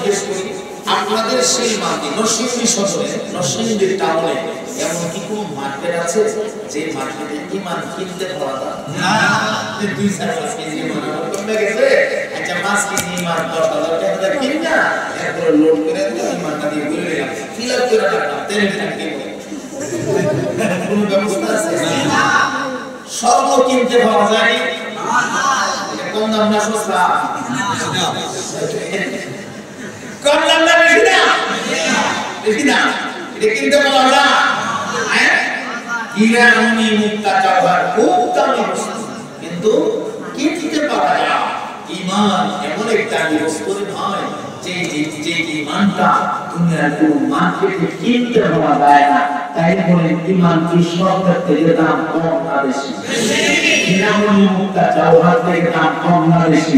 জিজ্ঞেস করি আপনাদের সেই মাটি নরসিংদী শহরে নরসিংদী টাউনে এমন কি কোন মার্কেট আছে যে মার্কেটে ঈমান কিনতে পাওয়া যায় না? 2-4 কেজি ঈমান কমে গেছে, আচ্ছা 5 কেজি ঈমান 10,000 টাকা কিনা এরপরে লোড করে ঈমানটা দিয়ে ঘুরে গেলাম, ফিল আপ করে রাখলাম, তেল টাকা কোন ব্যবস্থা আছে না? স্বর্ণ কিনতে পাওয়া যায় না, কম দাম না সস্তা? কম দাম না বেশি না? বেশি না, এটা কিনতে পাওয়া যায়। হীরা মণি মুক্তা জওহর খুব দামি বস্তু, কিন্তু কিনতে পাওয়া যায়। ঈমান এমন একটা বস্তু নয় যে ঈমানটা দুনিয়ার কোন মার্কেটে কিনতে পাওয়া যায় না। তাই বলে ঈমান কি সবের থেকে দাম কম না বেশি? হীরা মণি মুক্তা জওহর থেকে দাম কম না বেশি?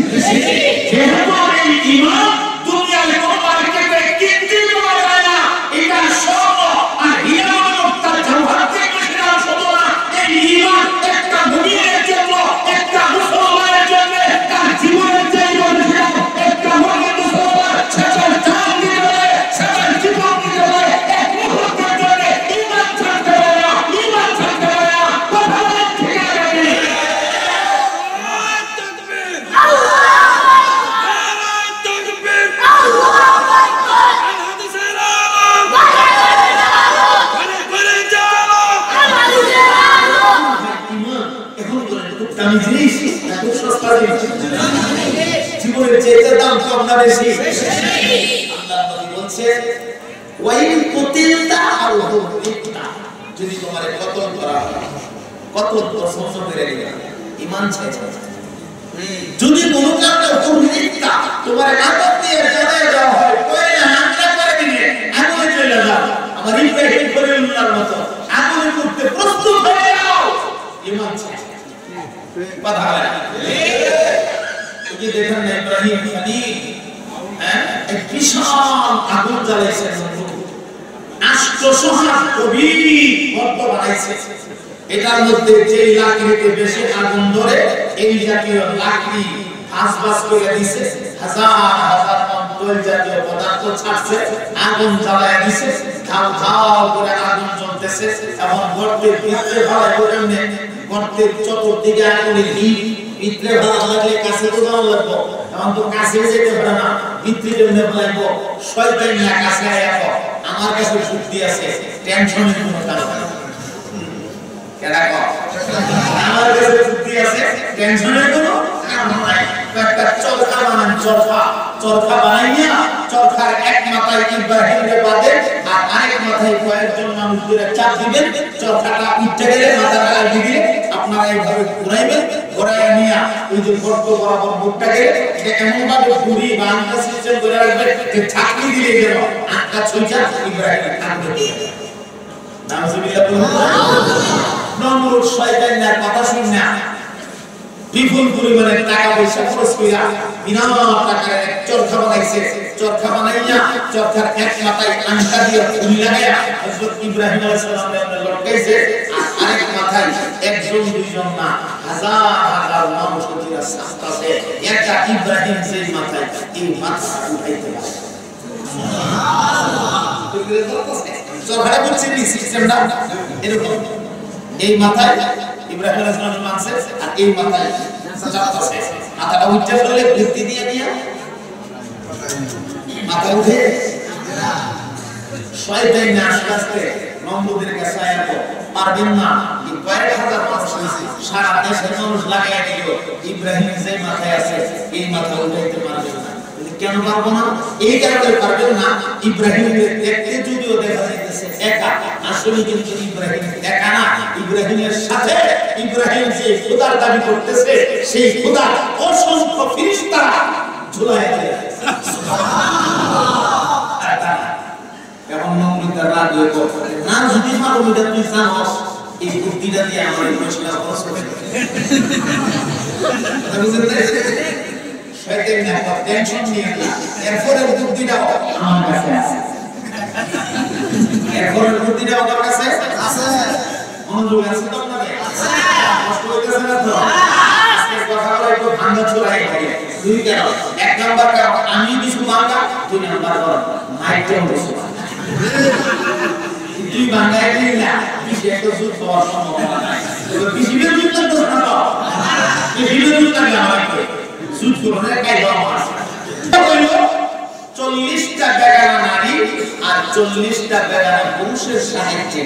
যেহেতু এই ঈমান দুনিয়ার কোন মার্কেটে কিনতে পাওয়া যায় না, এটা সব আর হীরা মণি মুক্তা জওহর থেকে দাম শুধু না, এই ঈমান একটা মুমিনের জন্য, একটা মুসলমানের জন্য তার জীবনের চাই বলছিল একটা মুমিন মুসলমান সেটার জান দিতে পারে, সেটার জীবন দিতে পারে, এক মুহূর্তের জন্য ঈমান ছাড়তে পারে না, ঈমান ছাড়তে পারে না। কথা বলেন ঠিক আছে? দামি জিনিস না খুব সস্তা জিনিস? জীবনের চেয়ে দাম কম না বেশি? আল্লাহ নবী বলছেন ওয়াইন কুতিলতা আও হুদিতা, যদি তোমারে কতল করা হয়, কতল তো সহ্য করে নিবে, ঈমান ছেড়ে যদি কোনো কারণে হুদিতা তোমারে আঘাত দিয়ে জ্বালিয়ে দেওয়া হয়, কই না হামলা করে দিলে আগুনে চলে যাও, আমার ইব্রাহিম খলিলুল্লাহর মতো আগুনে করতে প্রস্তুত হয়ে যাও, ঈমান ছেড়ে কথা হয় না? এই যে দেখেন না ইব্রাহিম খলিল, এক বিশাল আগুন জ্বালাইছেন, 800 কবি গর্ত বানাইছে, এটার মধ্যে যে লাকড়িতে বেশি আগুন ধরে এই জাতীয় লাকড়ি আশবাস করে দিছে, হাজার হাজার টন তৈল জাতীয় পদার্থ ছাড়ছে, আগুন জ্বালায় দিছে, ধাও ধাও করে আগুন জ্বলতেছে। এখন গর্তের ভিতরে ভাড়া করে গর্তের চতুর্দিকে আগুনের হিট, ভিতরে ভাড়া লাগলে কাছে কোথাও লাগবো, এখন তো কাছে যেতে পারে না, ভিতরে জন্য লাগবো, শয়তান না কাছে আয়া আমার কাছে বুদ্ধি আছে, টেনশনের কোনো কারণ নাই। কেডা কও? আমার কাছে বুদ্ধি আছে, টেনশনের কোনো কারণ নাই। একটা চরখা বানান, চরখা বানাইয়া চরখার এক মাথায় ইব্রাহিমকে বাঁধে আর আরেক মাথায় কয়েকজন মানুষ ধরে চাপ দিবেন, চরখাটা উঠে গেলে মাথাটা লাগিয়ে দিয়ে আপনারা এইভাবে ঘুরাইবেন, ঘুরাইয়া নিয়ে ওই যে গর্ত বরাবর মুখটাকে এমন ভাবে ঘুরি বা আঙ্কা সিস্টেম করে রাখবে যে ছাকনি দিলে গেল আঙ্কা ছুঁচা ইব্রাহিমের কাঁদবে পড়ে। নাউজুবিল্লাহ বলুন। নমরুদ শয়তান না কথা শুন না, বিপুল পরিমাণে টাকা পয়সা খরচ কইরা বিরাট টাকার এক চরখা বানাইছে, চরখা বানাইয়া চরখার এক মাথায় আংটা দিয়ে ফুল লাগায়া হযরত ইব্রাহিম আলাইহিস সালামের নামে লটকাইছে, আর আরেক মাথায় একজন দুইজন না হাজার হাজার মানুষ উঠিয়া আসছে, একটা ইব্রাহিম সেই মাথায় এই মাথা উঠাইতে পারে। সুবহানাল্লাহ। চরখাটা বুঝছেন কি সিস্টেমটা এরকম, এই মাথায় ইব্রাহিম আলাইহিস সালাম মানছে আর এই মাথায় চাপছে, মাথাটা উঠে গেলে বৃত্তি দিয়ে দিয়া মাথা উঠে শয়তান না আস্তে নমরুদের কাছে আইলো, পারবেন না এই কয়েক হাজার মানুষ হইছে, সারা দেশের মানুষ লাগাইয়া দিল, ইব্রাহিম যে মাথায় আছে এই মাথা উঠাইতে পারবেন না। কেন পারবো না? এই কারণে পারবেন না, ইব্রাহিমের দেখতে যদিও দেখা যাইতেছে একা, আসলে কিন্তু ইব্রাহিম একা না, ইব্রাহিমের সাথে ইব্রাহিম যে খোদার দাবি করতেছে সেই খোদা অসংখ্য ফেরেশতা ঝুলাইয়া দেয়। সুবহানাল্লাহ। এখন নমরুদের রাগ হয়ে পড়ে, না যদি মারো এটা তুই জানোস, এই বুদ্ধিটা দিয়ে আমার এই প্রশ্নটা খরচ করে শয়তান না টেনশন নিয়ে এরপরে বুদ্ধিটাও আমার কাছে আছে, এরপরে বুদ্ধিটাও আমার কাছে আছে, মনোযোগ আছে তো আপনাদের? কষ্ট হইতেছে না তো? আজকে কথা বলা একটু ভাঙা চোরাই হবে। দুই কারণ, এক নাম্বার কারণ আমি কিছু ভাঙা 2 নাম্বার মাইকে বসে তুই বাংলায় দিলা বেশি একটা সুদ পাওয়ার সম্ভাবনা নাই বেশি বেশি তো না বেশি বেশি লাগে আমাকে সুদ করে কাই দাও আছে কইলো 40টা বেগানা নারী আর 40টা বেগানা পুরুষের সাহায্যে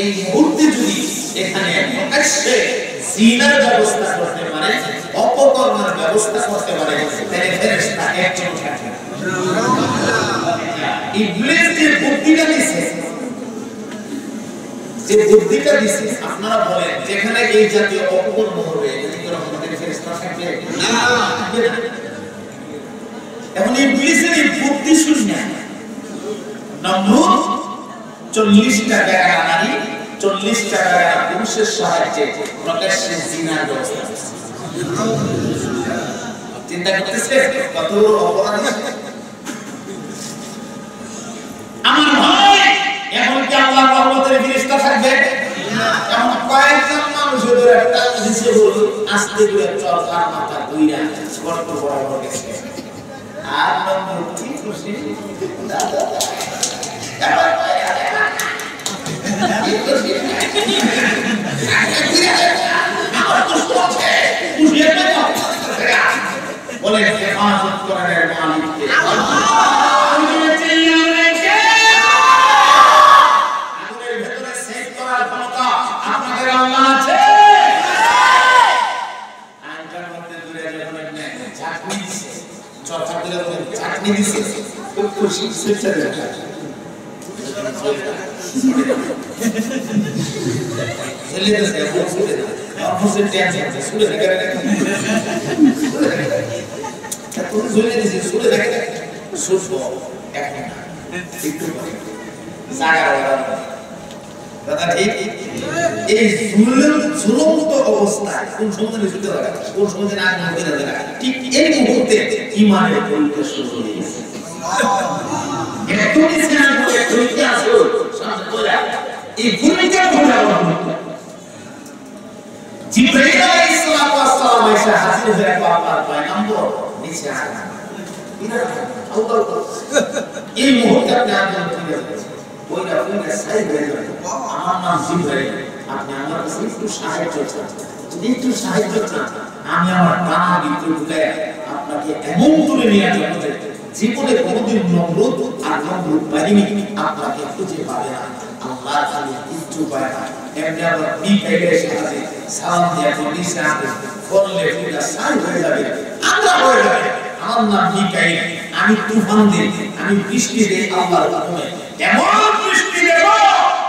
এই মুহূর্তে যদি এখানে প্রকাশ্যে জিনার ব্যবস্থা করতে পারে অপকর্মের ব্যবস্থা করতে পারে তাহলে ফেরেশতা একজন থাকে ইবলিস যে বুদ্ধিটা দিছে আপনারা বলেন যেখানে এই জাতীয় অপকর্ম হবে এখানে কি রহমতের ফেরেশতা থাকবে না এখন ইবলিসের এই বুদ্ধি শূন্য নমরুদ 40টা বেগানা নারী 40টা বেগানা পুরুষের সাহায্যে প্রকাশ্যে জিনার ব্যবস্থা চিন্তা করতেছে কত অপরাধ আমার ভাই এখন কি আল্লাহর রহমতের ফেরেশতা থাকবে না এখন কয়েকজন মানুষ ধরে একটা দিছে বলি আস্তে করে চল আর মাথা কইরা গর্ত বরাবর গেছে আর নমরুদ কি খুশি দাদা বলেন হেফাজত করার মালিক কে আগুনের ভেতরে সেভ করার ক্ষমতা আপনাদের আল্লাহ আছে আঙ্কার মধ্যে দূরে যখন চাটনি দিছে চরচর দিলে চাটনি দিছে খুব খুশি সুইচে দেখা চলে গেছে সুরে অপোজিট টেনশন সুরে দেখা তুই চলে গেছে সুরে দেখা সুরো এখন একটু জায়গা কথা ঠিক এই ঝুলন্ত অবস্থায় কোন সময় ঝুলতে লাগে কোন সময় না মধ্যে লাগে ঠিক এই মুহূর্তে ঈমানের পরীক্ষা শুরু হয়ে গেছে এত কিছু না করে পরীক্ষা শুরু সামনে বলা এই ভূমিকা ভুলে জিবরাইল আলাইহিস সালাম এসে হাজির হয়ে আল্লাহর পয়গম্বর নিচে আসেন এই মুহূর্তে আপনি আগুন তুলে দিয়েছেন ওইটা ওইটা সাইড হয়ে যাবে আমার নাম জিবরাইল আপনি আমার কাছে একটু সাহায্য চান যদি একটু সাহায্য চান আমি আমার ডানা ভিতরে ঢুকে আপনাকে এমন তুলে নিয়ে যাবো যে জীবনে কোনোদিন নমরুদ আর নমরুদ বাহিনী আপনাকে খুঁজে পাবে না আল্লাহ খালি কিচ্ছু পায় না এমনি আবার মিকাইল এসে হাজির সালাম দিয়ে নিচে আসবে করলে ওইটা সাইড হয়ে যাবে আমরা হয়ে যাবে আমার নাম মিকাইল আমি তুফান দিই আমি বৃষ্টি দিই আল্লাহর হুকুমে এমন বৃষ্টি দেব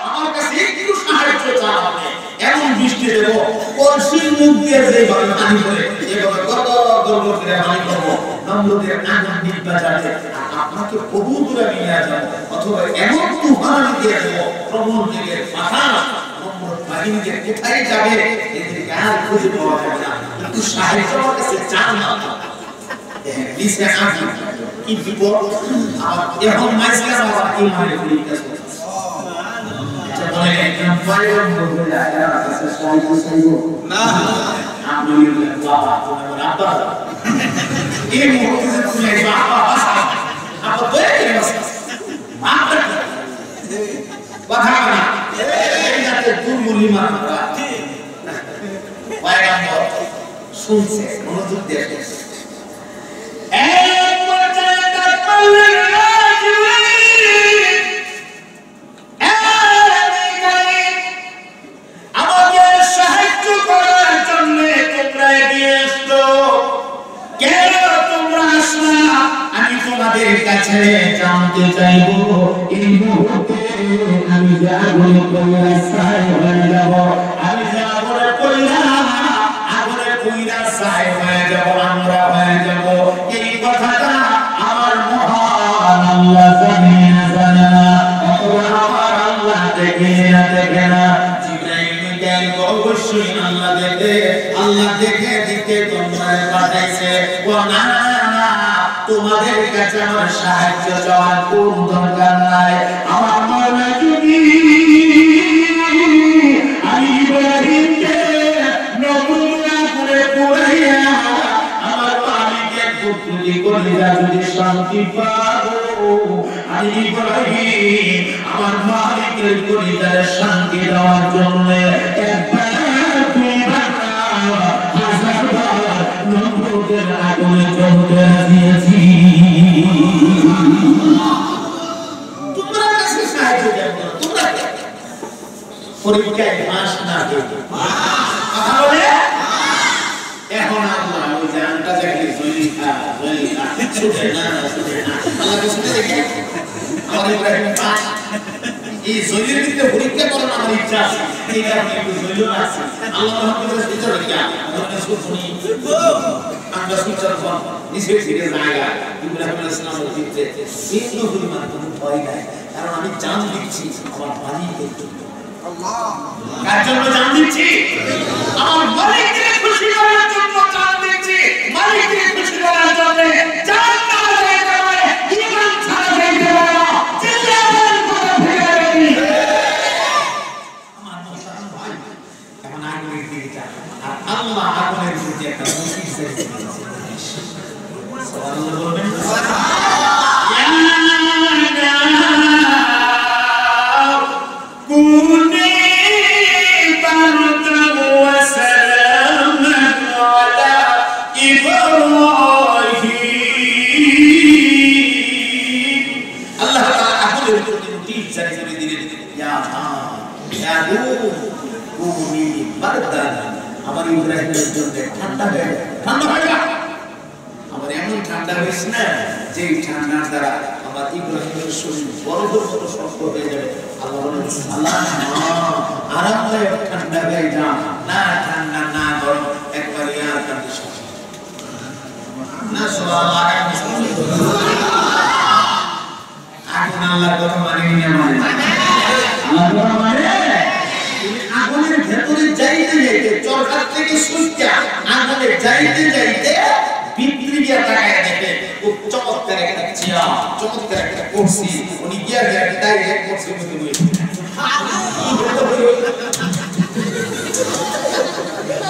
আমার কাছে একটু সাহায্য চান আপনি এমন বৃষ্টি দেব কলসির মুখ দিয়ে যেভাবে পানি পড়ে এভাবে কত গর্ব করে পানি করবো নমরুদের আগুন নিভা যাবে আপনাকে বহু দূরে নিয়ে যাবো অথবা এমন তুফান আমি দিয়ে দেবো প্রবল বেগের পাঠান নমরুদ বাহিনীকে কোথায় যাবে এদেরকে আর খুঁজে পাওয়া যাবে না একটু সাহায্য আমার কাছে চান না নিচে আসি কি বিপদ আর এখন মাইসকে আমার কি মানে পরীক্ষা চলছে এটা বলে একদম পায়ন বলতে যায় আর কাছে সাহায্য চাইবো না আপনি বাবা তোমার আব্বা এই মুহূর্তে তুমি বাবা বাসা আপা বলে গেলে বাসা মাত্র কথা না এই যাতে দুর্মূলি মারা পয়গম্বর শুনছে মনোযোগ দিয়ে এক পর্যায়ে তাকবীর রাজিবিন আমাদের সাহায্য করার জন্য তোমরা এগিয়ে এসো কেন তোমরা আসলা আমি তোমাদের কাছে জানতে চাইবো এই মুহূর্তে আমি যা বলে কইরাসায় হয়ে যাব আমি যা বলে কইরাসায় হয়ে যাব আমরা হয়ে যাব এই কথাটা আমার মহান আল্লাহ জানে না আমার আল্লাহ দেখে না জিবরাইল মিকাইল অবশ্যই আল্লাহ দেখে দিতে তোমরা পাঠাইছে ও না তোমাদের কাছে আমার সাহায্য চাওয়ার কোন দরকার নাই আমার মাওলা যদি আমি ইব্রাহিমকে নবুয়া করে পুরাইয়া আমার মালিকের পুত্রকে কলিজা যদি শান্তি পাবো, আমি ইব্রাহিম আমার মালিকের কলিজার শান্তি দেওয়ার জন্য একবার দুইবার হাজারবার নমরুদের আগুনে জ্বলতে দিয়েছি। তোমরা কাছে সাহায্য করো, তোমরা পরীক্ষায় পাস না করো, কথা বলে এখন আল্লাহ ওই জানটা দেখলে জলিখা শুনে না আল্লাহকে শুনে দেখে আমার ইব্রাহিম পাস এই জলির ভিতরে পরীক্ষা করার আমার ইচ্ছা আছে, এই কারণে একটু জলিও আছে। আল্লাহ রহমতের ভিতরে কি আমরা শুনি আমরা সুচার ফল নিচে ফিরে জায়গা ইব্রাহিম আলাইহিস সালামের ভিতরে কিন্তু পরিমাণ কোনো ভয় নাই, কারণ আমি জান দিচ্ছি আমার মালিকের জন্য। আল্লাহ কার জন্য জান দিচ্ছি? আমার মালিককে খুশি করার জন্য জান দিচ্ছি, মালিককে খুশি করার জন্য। জান না যাইতে পারে ঈমান ছাড়া যাইতে পারে না, চিল্লাবার কথা ভেঙে যাবে। আমার মুসলমান ভাই এখন আগুনের দিকে যায়, আর আল্লাহ আগুনের দিকে একটা মুশকিল সেট করেছে। সুবহানাল্লাহ বলবেন আমার ইব্রাহিমের জন্য ঠান্ডা হয়ে যাক। আমার এমন ঠান্ডা হয়েছে না যে ঠান্ডার দ্বারা আমার ইব্রাহিমের শরীর বরফের মতো শক্ত হয়ে যাবে। আল্লাহ বলেন আল্লাহ আরামদায়ক ঠান্ডা হয়ে যা, না ঠান্ডা না গরম, একবার এয়ার কন্ডিশন না। সুবহানাল্লাহ আগুন আল্লাহর কথা মানে না, মানে আল্লাহর কথা মানে আগুনের ভেতরে যাইতে যাইতে চরকার থেকে সুইটা আগুনে যাইতে যাইতে ভিতরে গিয়া তাকায় দেখে ও চমৎকার একটা চেয়ার, চমৎকার একটা কুরসি, উনি গিয়া ডাইরেক্ট কুরসির মধ্যে বসে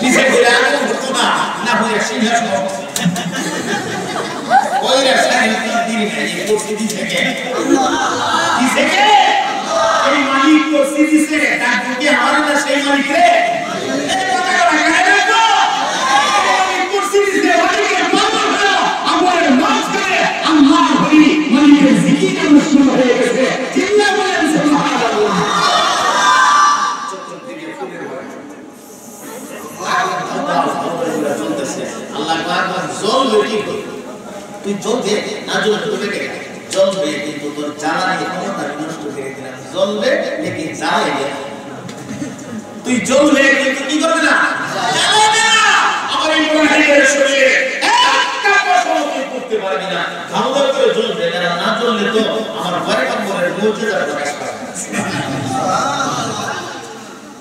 নিচে ঘুরে আগুন হতো না, না হয়ে সিংহাসন ওই রাস্তায় দিন কুরসি দিছে কে? দিছে কে? এই মালিক কুরসি দিছে, তার কি আমার না সেই মালিক রে? এই কথা করা কেন রাখো? এই কুরসি দিছে মালিকের মামলা হলো আমার নাচ করে আল্লাহ হরি মালিকের জিকির শুরু হয়ে গেছে। চিল্লা বলেন সুবহানাল্লাহ। চতুর্দিকে ফুলের ভয়, আল্লাহ চলতেছে, আল্লাহ বারবার জ্বলবে কি করে? তুই জ্বলবে না জ্বলবে তোকে কে জ্বলবে, কিন্তু তোর জ্বালানি ক্ষমতা নষ্ট করে দিলাম। জ্বলবে লেকিন জ্বালাইবে, তুই জ্বলবে কিন্তু কি করবে না, জ্বালাবে না। আমার ইব্রাহিমের শরীরে একটা পশম তুই করতে পারবি না, ধামধাম করে জ্বলবে, কারণ না জ্বললে তো আমার পয়গম্বরের মুজিজা প্রকাশ পাবে না।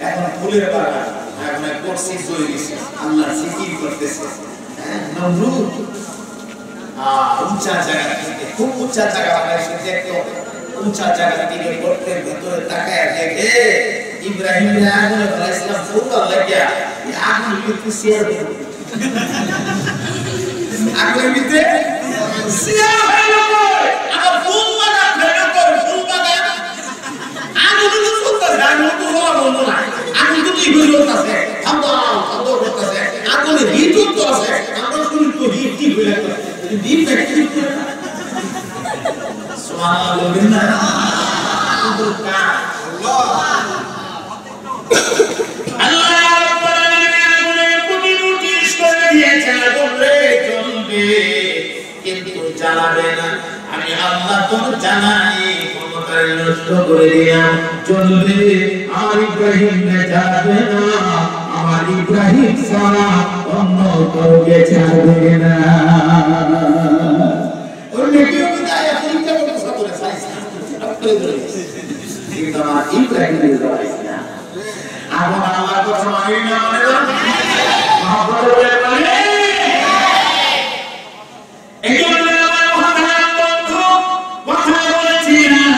এখন ফুলের বাগান, এখন এক কুরসি জ্বলে গেছে, আল্লাহ জিকির করতেছে। নমরুদ উঁচা জায়গা থেকে, খুব উঁচা জায়গা বানাইছে, দেখতো উঁচা জায়গা থেকে গর্তের ভিতরে তাকায় দেখে ইব্রাহিম আগুনে ফেলাইছিলাম ফুল লাগিয়া আগুন ভিতরে শেয়ার হয়ে আগুনের ভিতরে শেয়ার হয়ে গেল। আমার ফুল বাগান ফেলে তোর ফুল বাগান আগুন তো চলতেছে, আগুন তো চলা বন্ধ না, আগুন তো কি হইতেছে, থামদাও থামদাও করতেছে, আগুনের হিট তো আছে, আমরা শুনি তো হিট কি হয়ে গেল দিন ব্যক্তি করে না। সুবহানাল্লাহ বলবেন না? আল্লাহ রাব্বুল আলামিন আগুনের প্রতি নোটিশ করে দিয়েছেন, বলবে চলবে কিন্তু জ্বালাবে না। আমি আল্লাহ তোর জ্বালানি ক্ষমতায় নষ্ট করে দিলাম, চলবে। আমার ইব্রাহিম জ্বালাবে না, আমার ইব্রাহিম ছাড়া অন্য কাউকে ছাড়বে না। অন্য কেউ দায়া পরীক্ষা করতে সাথে সাইজ ডক্টরে ধরে কিন্তু আমার ইব্রাহিমের জবাই না। আমার আল্লাহর কথা মানে না, মানে না মহব্বত বলে মানে একজন আমার মহান বন্ধু কথা বলেছিলেন,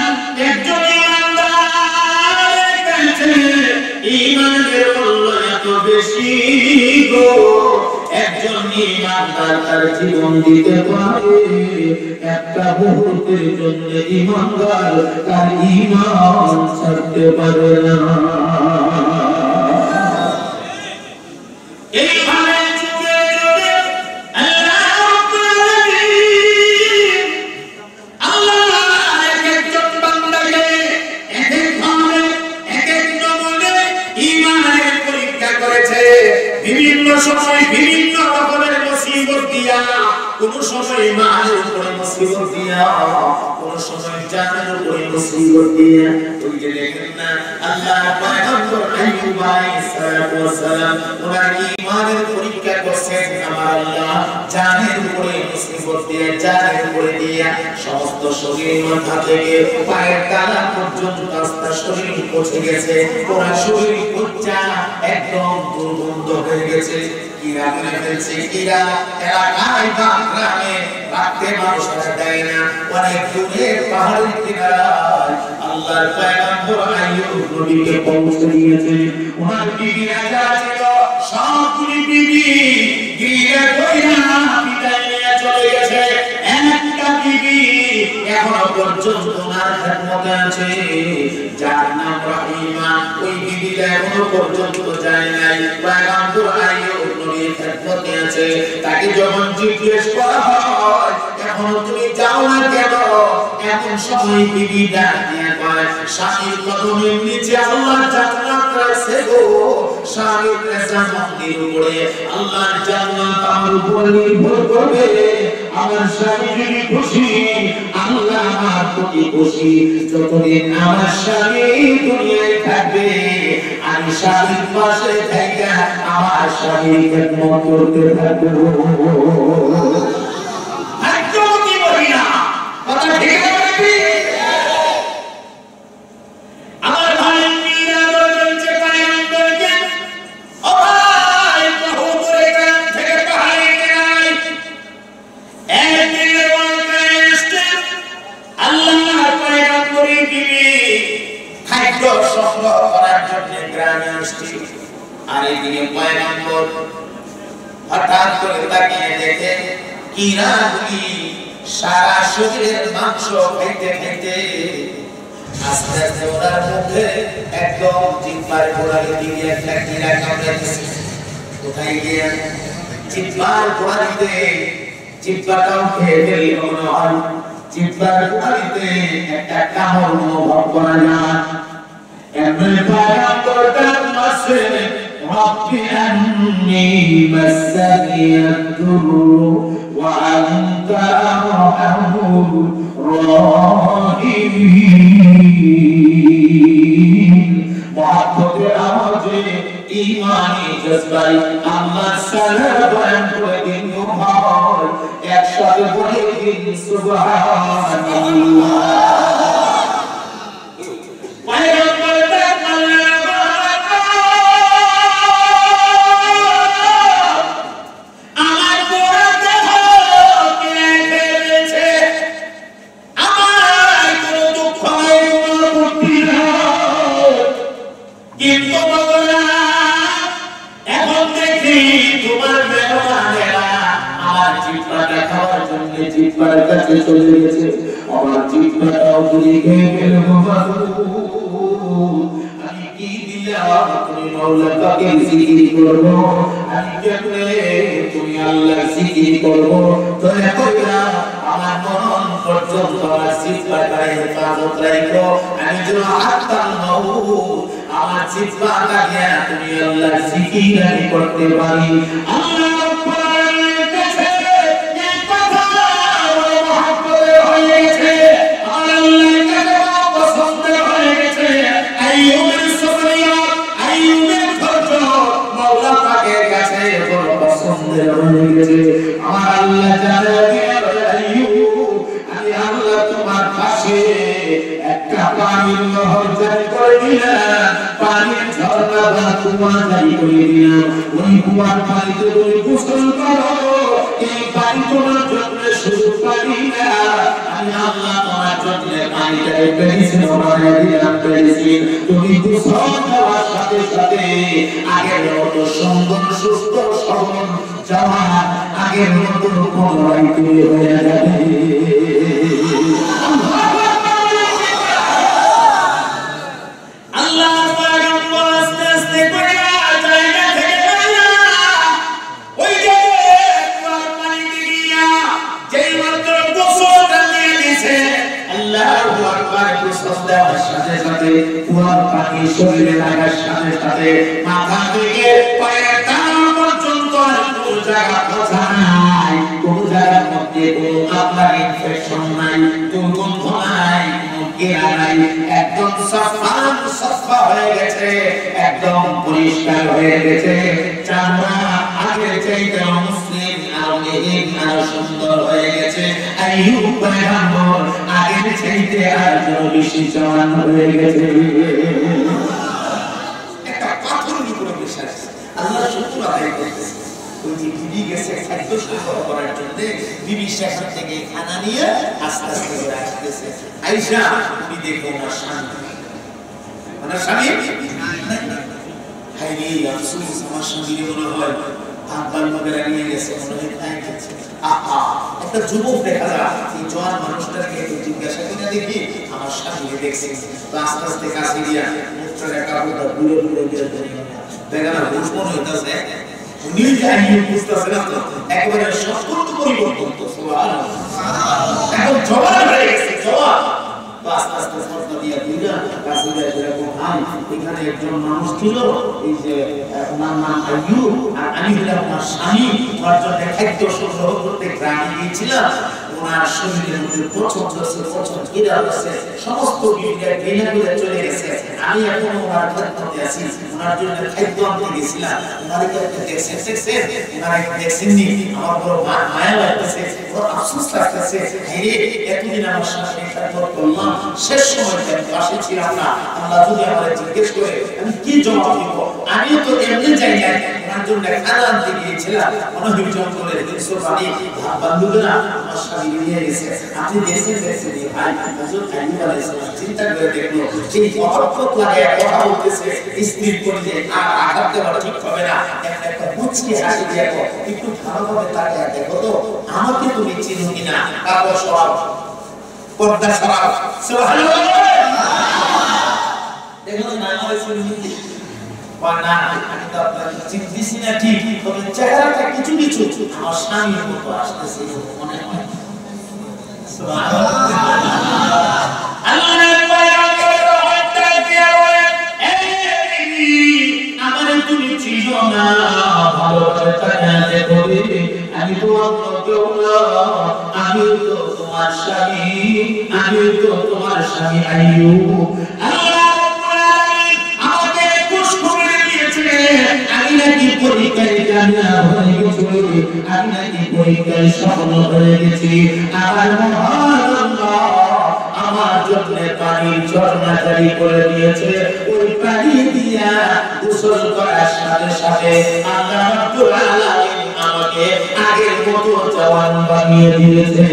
একজন ইমানদারের কাছে ঈমানের মূল্য এত বেশি গো, একজন ঈমান ইমানদার তার জীবন দিতে পারে, একটা মুহূর্তের জন্য ইমানদার তার ঈমান ছাড়তে পারে না। এইভাবে যুগে যুগে আল্লাহ রাব্বুল আলামিন আল্লাহ একজন বান্দাকে একভাবে এক নমুনে ঈমানের পরীক্ষা করেছে। বিভিন্ন সময় বিভিন্ন রকমের মুসিবত দিয়া, কোন সময় মালের উপরে মুসিবত দিয়া, কোন সময় জানের উপরে মুসিবত দিয়া। ওই যে দেখেন না আল্লাহ পয়গম্বর আইয়ুব আলাইহিস সালাতু ওয়াস সালাম ওনার ঈমানের পরীক্ষা করছেন আমার আল্লাহ জানের উপরে মুসিবত দিয়া, জানের উপরে দিয়া সমস্ত শরীর মাথা থেকে পায়ের তালা পর্যন্ত আস্তা শরীর পচে গেছে, পুরো শরীর পচা একদম দুর্গন্ধ হয়ে গেছে। কিরা মেরে ফেলছে, কিরা এলাকায় বা গ্রামে রাখতে মানুষ দেয় না, অনেক দূরে পাহাড়ের কিনারায় আল্লাহর পয়গম্বর আইয়ুব নবীকে পৌঁছে দিয়েছে। ওনার বিবিরা যারা ছিল সবগুলি বিবি গিয়ে কইরা বিদায় নিয়ে চলে গেছে। একটা বিবি এখনো পর্যন্ত ওনার খেদমতে আছে, যার নাম রহিমা। ওই বিবিটা এখনো পর্যন্ত যায় নাই, পয়গম্বর আইয়ুব নবীর খেদমতে আছে। তাকে যখন জিজ্ঞেস করা হয় এখনো তুমি যাও না কেন, এমন সময় বিবিটা দিয়ে কয় স্বামীর কদমের নিচে আল্লাহর জান্নাত রয়েছে গো, স্বামীর জান্নাতের উপরে আল্লাহর জান্নাত আমার উপর নির্ভর করবে। আমার স্বামী যদি খুশি, আল্লাহ আমার প্রতি খুশি। যতদিন আমার স্বামী দুনিয়ায় থাকবে আমি স্বামীর পাশে থেকে আমার স্বামীর খেদমত করতে থাকবো। ভাগ্যবতী মহিলা, কথা ঠিক আছে? আমার ভাই মীরা বলছে পয়গম্বরকে, ও ভাই বহু দূরে গ্রাম থেকে পাহাড়ে গেলাই একদিনের ওয়াকায় এসছে আল্লাহর পয়গম্বরের বিবি খাদ্য সংগ্রহ করার জন্য গ্রামে আসছে। আর এদিকে পয়গম্বর হঠাৎ করে তাকিয়ে দেখে কিরাগুলি সারা শরীরের মাংস খাইতে খাইতে আস্তে আস্তে ওনার মুখে একদম জিহ্বার গোড়ালি দিয়ে একটা কিরা কামড়াইতেছে। কোথায় গিয়ে জিহ্বার গোড়ালিতে, জিহ্বাটাও খেয়ে ফেলি মনে হয়, জিহ্বার গোড়ালিতে একটা কামড় অনুভব করা যায়। এমন পয়গম্বর ডাক মারছে, রব্বি আন্নী মাসানিয়াদ দুরু ওয়া আনতা আরহামুর রাহিমিন। মহব্বতে আওয়াজে ঈমানি জজবাই আল্লাহ সালাত বয়ান করে দিন হয়, একসাথে বলে দিন সুবহানাল্লাহ। জিহ্বার কাছে চলে গেছে, আমার জিহ্বাটাও তুমি খেয়ে ফেলে আমি কি দিলাম তুমি মাওলা পাকে জিকির করবো, আমি কেমনে তুমি আল্লাহর জিকির করবো। দয়া করে আমার মন পর্যন্ত আমার জিহ্বাটায় হেফাজত রাখো, আমি যেন আত্মার নও আমার জিহ্বাটাকে তুমি আল্লাহর জিকির আমি করতে পারি। আল্লাহ আমার আল্লাহ জানে আমি আল্লাহ তোমার পাশে একটা পানির নহর জারি করে দিলাম, পানির ঝর্ণা বা কুয়া জারি করে দিলাম। ওই কুয়ার পানিতে তুমি গোসল করো, এই পানি তোমার জন্য শুধু পানি না, আমি আল্লাহ তোমার জন্য পানি পানিটাকে মেডিসিন বানিয়ে দিলাম মেডিসিন তুমি গোসল দেওয়ার সাথে সাথে আগের মতো সুন্দর সুস্থ সবল জামা আগের মতো পুনরায় তৈরি হয়ে যাবে আল্লাহ পয়গম্বর আস্তে আস্তে করে জায়গা থেকে ওই যে পানি দিয়া যেই মাত্র গোসলটা দিয়ে দিয়েছে আল্লাহু আকবার গোসল দেওয়ার সাথে সাথে কুয়ার পানি শরীরে লাগার সাথে সাথে মাথা থেকে পায়ের টানা পর্যন্ত কোনো জায়গা কথা নাই কোনো জায়গার মধ্যে কোনো আপনার ইনফেকশন নাই দুর্গন্ধ নাই একদম সাফা হয়ে গেছে একদম পরিষ্কার হয়ে গেছে চামড়া আগের চাইতে মুসলিম আরো নেক আরো সুন্দর হয়ে গেছে আইয়ুব পয়গম্বর আগের চাইতে আরো বেশি জওয়ান হয়ে গেছে একটা পাথরের উপরে বসে আছে আল্লাহ শুকর আদায় করতেছে ওই যে বিবি গেছে খাদ্য সংগ্রহ করার জন্য বিবি সেখান থেকে খানা নিয়ে আস্তে আস্তে করে আসতেছে আয়েশা তুমি দেখো ওনার স্বামী হায়রে আফসোস আমার স্বামী মনে হয় আব্বাল মগেরা নিয়ে গেছে মনে হয় খাই গেছে আহা একটা যুবক দেখা যায় এই জওয়ান মানুষটাকে একটু জিজ্ঞাসা করে দেখি আমার স্বামীকে দেখছি তো আস্তে আস্তে কাছে গিয়া মুখটাকে কাপড়টা ঘুরে ঘুরে দিয়ে দেখা না হুশ মনে হইতেছে নিজে আইয়ুব বুঝতেছে না তো একবারে সম্পূর্ণ পরিবর্তন তো সুবহানাল্লাহ এখন জওয়ান হয়ে গেছে জওয়ান আস্তে আস্তে ফতোয়া দিয়া দিলা রাসূলের এরকম ভাই এখানে একজন মানুষ ছিল এই যে ওনার নাম আইয়ুব আর আমি হলাম ওনার স্বামী ওনার জন্য খাদ্য সংগ্রহ করতে গ্রামে গিয়েছিলাম ওনার শরীরের মধ্যে পছন্দ ঘিরা হচ্ছে সমস্ত বিবিরা ঘৃণা করে চলে গেছে আমি এখন ওনার খেদমতে আছি ওনার জন্য খাদ্য আনতে গেছিলাম ওনাকে দেখছেন ওনারা দেখছেননি আমার বড় মায়া লাগতেছে বড় আফসোস লাগতেছে হেরে এতদিন আমার সাথে খেদমত করলাম শেষ সময়টা আমি পাশে ছিলাম না আল্লাহ যদি আমাদের জিজ্ঞেস করে আমি কি জবাব দিব আমিও তো এমনি যাই না ওনার জন্য খানা আনতে গিয়েছিলাম মনে জঙ্গলের দিনসো বাড়ি বন্ধুরা আমার স্বামী নিয়ে গেছে আপনি দেখছেন ভাই হুজুর আইয়ুব আলাইহিস সালাম চিন্তা করে দেখলো সেই মহব্বত লাগে কথা বলতেছে স্ত্রীর পরিচয় আর আঘাত দেওয়া ঠিক হবে না একটা মুচকি হাসি দিয়ে একটু ভালোভাবে তাকিয়ে দেখো তো আমাকে তুমি চিনো কিনা কাপড় সরাও পর্দা সরাও সুবহানাল্লাহ দেখো না আমার শুনি না আমি তো আপনাকে চিনতেছি না ঠিক তবে চেহারাটা কিছু কিছু আমার স্বামীর মতো আসতেছে মনে হয় সুবহানাল্লাহ আল্লাহর পয়গম্বর রহমতটা দিয়ে বলেন এই আমারে তুমি চিনো না ভালোভাবে তাকাতে দেখো আমি তো অন্য কেউ না আমি তো তোমার স্বামী আইয়ুব আল্লাহ আমি নাকি পরীক্ষায় কামিয়াব হয়ে গেছি আমি নাকি পরীক্ষায় সফল হয়ে গেছি আমার মহান আল্লাহ আমার জন্য পানির ঝর্ণা জারি করে দিয়েছে ওই পানি দিয়া গোসল করার সাথে সাথে আল্লাহ রাব্বুল আলামিন আমাকে আগের মতো জওয়ান বানিয়ে দিয়েছে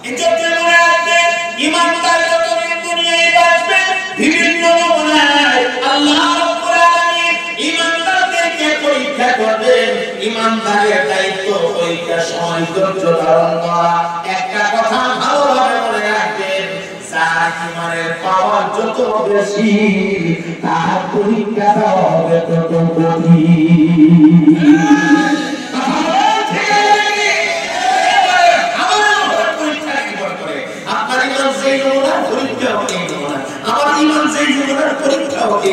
এজন্য মনে রাখবেন ইমানদার যতদিন দুনিয়ায় বাঁচবে বিভিন্ন নমুনায় আল্লাহ রাব্বুল আলামিন ইমানদারদেরকে পরীক্ষা করবেন ইমানদারের দায়িত্ব পরীক্ষার সময় ধৈর্য ধারণ করা একটা কথা ভালোভাবে মনে রাখবেন যার ইমানের পাওয়ার যত বেশি তার পরীক্ষাটা হবে তত কঠিন পরীক্ষা হবে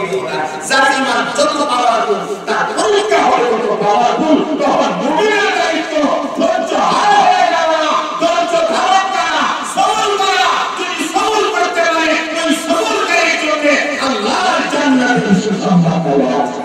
যার ঈমান যত পাওয়ারফুল তার পরীক্ষা হবে তত পাওয়ারফুল তখন মুমিনের দায়িত্ব ধৈর্য হারা হয়ে যাবে না ধৈর্য ধারণ করা সবর করা যদি সবর করতে পারে ওই সবরকারীর জন্য আল্লাহর জান্নাতের সুসংবাদ আছে